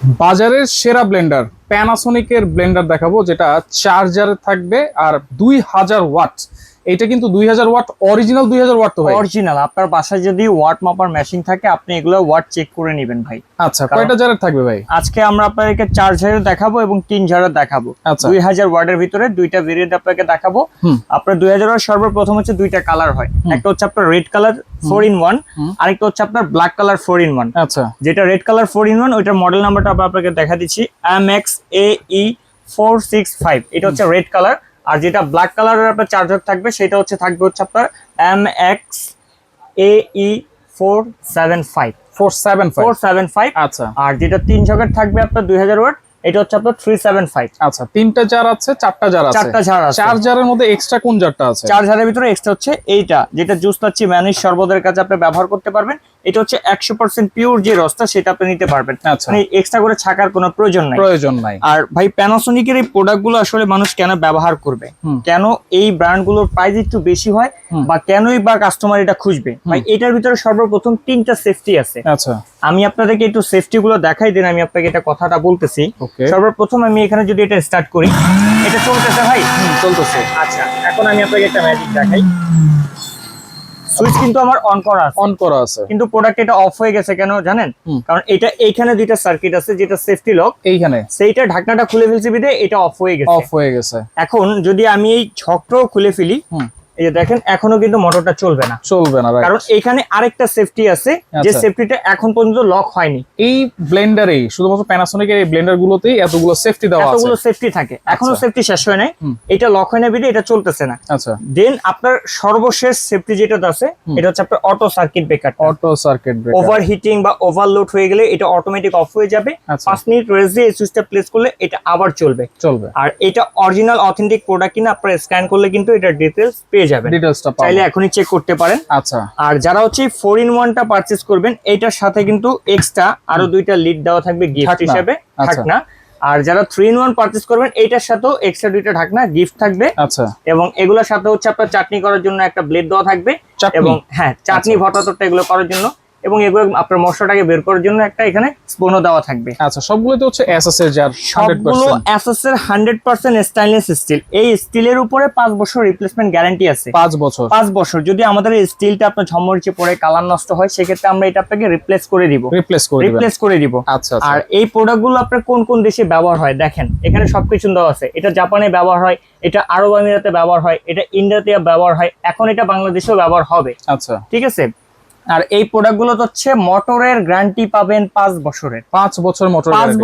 বাজারের সেরা Blender প্যানাসোনিকের Blender দেখাবো, যেটা চার্জারে থাকবে আর 2000 ওয়াট। এটা কিন্তু 2000 ওয়াট, অরিজিনাল 2000 ওয়াট তো ভাই? অরিজিনাল। আপনার বাসায় যদি ওয়াট মাপার মেশিন থাকে আপনি এগুলো ওয়াট চেক করে নেবেন ভাই। আচ্ছা, কয়টা জারের থাকবে ভাই? আজকে আমরা আপনাদেরকে 4 জারের দেখাবো এবং 3 জারের দেখাবো। আচ্ছা। 2000 ওয়াটের ভিতরে দুইটা ভেরিয়েন্ট আপনাকে দেখাবো। আপনার 2000 ওয়াট সর্বপ্রথম হচ্ছে দুইটা কালার হয়, একটা হচ্ছে আপনার রেড কালার 4-in-1, আরেকটা হচ্ছে আপনার ব্ল্যাক কালার 4-in-1। আচ্ছা, যেটা রেড কালার 4-in-1 ওইটার মডেল নাম্বারটা আপনাকে দেখা দিচ্ছি, MXAE465। এটা হচ্ছে রেড কালার। আর যেটা ব্ল্যাক কালারের আপনার চার্জার থাকবে সেটা হচ্ছে আপনার MXAE475। 475। আচ্ছা। আর যেটা 3 সকেট থাকবে আপনার 2000 ওয়াট, এটা হচ্ছে আপনার 375। আচ্ছা, 3টা জার আছে, 4টা জার আছে। 4টা জার আছে। 4 জারের মধ্যে এক্সট্রা কোন জারটা আছে? 4 জারের ভিতরে এক্সট্রা হচ্ছে এইটা, যেটা জুস লাচ্ছি ম্যানিশ শরবতের কাছে আপনি ব্যবহার করতে পারবেন। এটা হচ্ছে 100% পিওর যে রসটা সেটা আপনি নিতে পারবেন। আচ্ছা, মানে এক্সট্রা করে ছাকার কোনো প্রয়োজন নাই। আর ভাই প্যানাসোনিকের এই প্রোডাক্টগুলো আসলে মানুষ কেন ব্যবহার করবে, কেন এই ব্র্যান্ডগুলোর প্রাইস একটু বেশি হয়, বা কেনই বা কাস্টমার এটা খুঁজবে? ভাই এটার ভিতরে সর্বপ্রথম 3টা সেফটি আছে। আচ্ছা, আমি আপনাদেরকে একটু সেফটি গুলো দেখাই দিন, আমি আপনাকে এটা কথাটা বলতেছি। সর্বপ্রথম আমি এখানে যদি এটা স্টার্ট করি, এটা চলতেছে ভাই? চলতেছে। আচ্ছা, এখন আমি আপনাকে একটা ম্যাজিক দেখাই। সুইচ কিন্তু আমার অন করা আছে, কিন্তু প্রোডাক্ট এটা অফ হয়ে গেছে কেন জানেন? কারণ এটা এইখানে দুইটা সার্কিট আছে, যেটা সেফটি লক এইখানে, সেইটা ঢাকনাটা খুলে ফেলছি বিদে এটা অফ হয়ে গেছে। এখন যদি আমি এই ছকটাও খুলে ফেলি, এই যে দেখেন এখনো কিন্তু মোটরটা চলবে না, কারণ এখানে আরেকটা সেফটি আছে, যে সেফটিটা এখন পর্যন্ত লক হয়নি। এই ব্লেন্ডারেই, শুধুমাত্র প্যানাসোনিকের এই ব্লেন্ডার গুলোতেই এতগুলো সেফটি দেওয়া আছে, এতগুলো সেফটি থাকে। এখনো সেফটি শেষ হয় নাই, এটা লক হয় না বিদে এটা চলতেছে না। আচ্ছা, দেন আপনার সর্বশেষ সেফটি যেটা আছে এটা হচ্ছে আপনার অটো সার্কিট ব্রেকার। ওভারহিটিং বা ওভারলোড হয়ে গেলে এটা অটোমেটিক অফ হয়ে যাবে। 5 মিনিট রেস্ট দিয়ে এই সুইচটা প্লেস করলে এটা আবার চলবে। আর এটা অরিজিনাল অথেন্টিক প্রোডাক্ট কিনা আপনারা স্ক্যান করলে কিন্তু এটা ডিটেইলস পেয়ে যাবেন। চাইলে এখনই চেক করতে পারেন। আচ্ছা। আর যারা হচ্ছে 4-in-1টা পারচেজ করবেন, এটার সাথে কিন্তু এক্সট্রা আরো 2টা লিড দেওয়া থাকবে গিফট হিসেবে, ঢাকনা। আর যারা 3-in-1 পারচেজ করবেন, এটার সাথেও এক্সট্রা 2টা ঢাকনা গিফট থাকবে। আচ্ছা। এবং এগুলোর সাথে হচ্ছে আপনার চাটনি করার জন্য একটা ব্লেড দেওয়া থাকবে, এবং হ্যাঁ চাটনি ভর্তা এগুলো করার জন্য, এবং এগুলো আপনার মশলাটাকে বের করার জন্য একটা এখানে স্পুনও দেওয়া থাকবে। আচ্ছা, সবগুলোতে হচ্ছে এসএস এর জার, সবগুলো এসএস এর 100% স্টেইনলেস স্টিল। এই স্টিলের উপরে 5 বছর রিপ্লেসমেন্ট গ্যারান্টি আছে। 5 বছর। যদি আমাদের এই স্টিলটা আপনার ঝমমরিচে পড়ে কালার নষ্ট হয়, সেক্ষেত্রে আমরা এটা আপনাকে রিপ্লেস করে দিব। আচ্ছা। আর এই প্রোডাক্টগুলো আপনার কোন কোন দেশে ব্যবহার হয় দেখেন, এখানে সবকিছু দেওয়া আছে। এটা জাপানে ব্যবহার হয়, এটা আরব আমিরাতে ব্যবহার হয়, এটা ইন্ডিয়াতে ব্যবহার হয়, এখন এটা বাংলাদেশেও ব্যবহার হবে। আচ্ছা, ঠিক আছে। আর এই প্রোডাক্টগুলো হচ্ছে মোটরের গ্যারান্টি পাবেন 5 বছরের। 5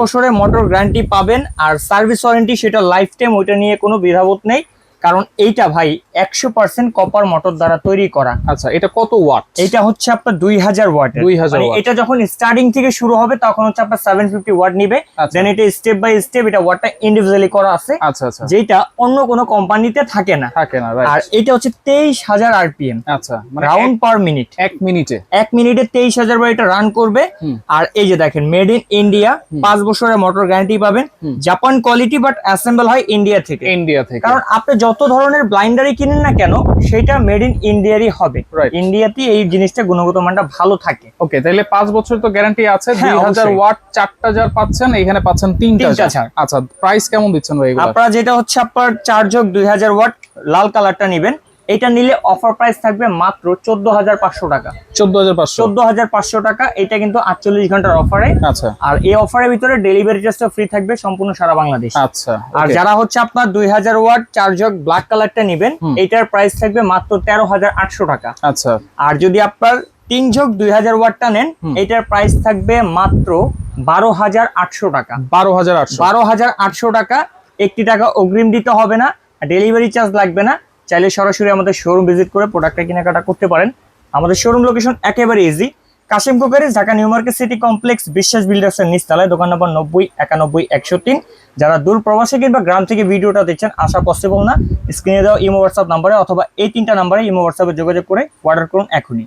বছরের মোটর গ্যারান্টি পাবেন। আর সার্ভিস ওয়ারেন্টি সেটা লাইফ টাইম, ওইটা নিয়ে কোনো দ্বিধাবোধ নেই, কারণ এইটা ভাই 100% কপার মোটর দ্বারা তৈরি করা। আচ্ছা, এটা কত ওয়াট? এটা হচ্ছে আপনার 2000 ওয়াটের। মানে এটা যখন স্টার্টিং থেকে শুরু হবে তখন হচ্ছে আপনার 750 ওয়াট নিবে। দেন এটা স্টেপ বাই স্টেপ এটা ওয়াটটা ইন্ডিভিজুয়ালি করা আছে। আচ্ছা, যেটা অন্য কোনো কোম্পানিতে থাকে না। আর এটা হচ্ছে 23000 আরপিএম। আচ্ছা, মানে রাউন্ড পার মিনিট। 1 মিনিটে 23000 বার এটা রান করবে। আর এই যে দেখেন মেড ইন ইন্ডিয়া, 5 বছরের মোটর গ্যারান্টি পাবেন। জাপান কোয়ালিটি, বাট অ্যাসেম্বল হয় ইন্ডিয়া থেকে। কারণ আপনি যত ধরনের ব্লাইন্ডারই কিনেন না কেন, সেটা মেড ইন ইন্ডিয়ারই হবে। ইন্ডিয়াতে এই জিনিসটা গুণগত মানটা ভালো থাকে। ওকে, তাহলে 5 বছর তো গ্যারান্টি আছে। 2000 ওয়াট 4টা জার পাচ্ছেন, এখানে পাচ্ছেন 3টা জার। আচ্ছা, প্রাইস কেমন দিচ্ছেন ভাই এগুলো? আপনারা যেটা হচ্ছে আপনার 4+2000 ওয়াট লাল কালারটা নেবেন, এটা নিলে অফার প্রাইস থাকবে মাত্র 14500 টাকা। 14500 টাকা। এটা কিন্তু 48 ঘন্টার অফারে। আচ্ছা। আর এই অফারের ভিতরে ডেলিভারি চার্জটা ফ্রি থাকবে সম্পূর্ণ সারা বাংলাদেশ। আচ্ছা। আর যারা হচ্ছে আপনার 2000 ওয়াট 4 জগ ব্ল্যাক কালারটা নেবেন, এটার প্রাইস থাকবে মাত্র 13800 টাকা। আচ্ছা। আর যদি আপনার 3 জগ 2000 ওয়াটটা নেন, এটার প্রাইস থাকবে মাত্র 12800 টাকা। 12800 টাকা। 1 টাকা অগ্রিম দিতে হবে না, ডেলিভারি চার্জ লাগবে না। চাইলে সরাসরি আমাদের শোরুম ভিজিট করে প্রোডাক্টটা কেনাকাটা করতে পারেন। আমাদের শোরুম লোকেশন একেবারে easy, Kashim crockeries, Dhaka new market city complex, Biswas বিল্ডার্সের নিচতলায়, দোকান নম্বর 90 91 103। যারা দূর প্রবাসী কিংবা গ্রাম থেকে ভিডিওটা দেখছেন, আসা পসিবল না, স্ক্রিনে দেওয়া ইমো হোয়াটসঅ্যাপ নাম্বারে অথবা এই 3টা নাম্বারে ইমো হোয়াটসঅ্যাপে যোগাযোগ করে অর্ডার করুন এখনই।